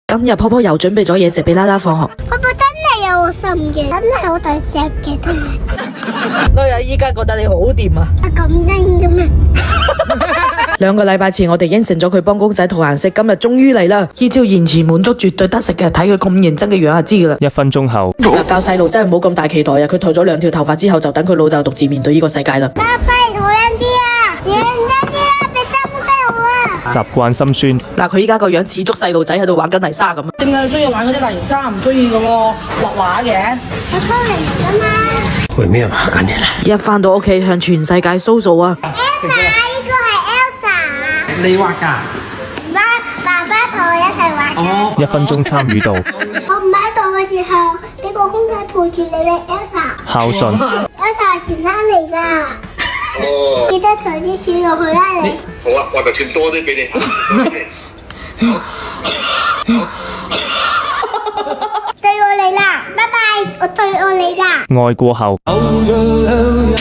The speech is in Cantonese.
今日婆婆又準備咗嘢食俾啦啦放學。婆婆真係有心嘅，真係好大隻嘅，真係。我又依家覺得你好掂啊！咁真嘅咩2個禮拜前我哋應承咗佢幫公仔塗顏色，今日終於嚟啦！依招延遲滿足絕對得食嘅，睇佢咁認真嘅樣就知噶啦。1分鐘後，教細路真係唔好咁大期待啊！佢塗咗2條頭髮之後，就等佢老豆獨自面對呢個世界啦。爸爸好靚啲啊，認真啲啦，俾針俾我啊！習慣心酸。嗱，佢依家個樣似足細路仔喺度玩緊泥沙咁啊！點解你中意玩嗰啲泥沙，唔中意嘅喎畫畫嘅？我都嚟㗎嘛。會咩話緊嘢啦？一返到屋企向全世界 show 啊！ Elsa，呢個係 Elsa。你畫㗎？爸爸同我一齊玩。哦1分鐘參與度。我唔喺度嘅時候，俾個公仔陪住你嘅 Elsa。孝順。Elsa 係前生嚟㗎。哦，記得投啲錢落去啦你。好啊，我就轉多啲俾你嚇。對我嚟啦，拜拜，我對我嚟㗎。愛過後。偶然兩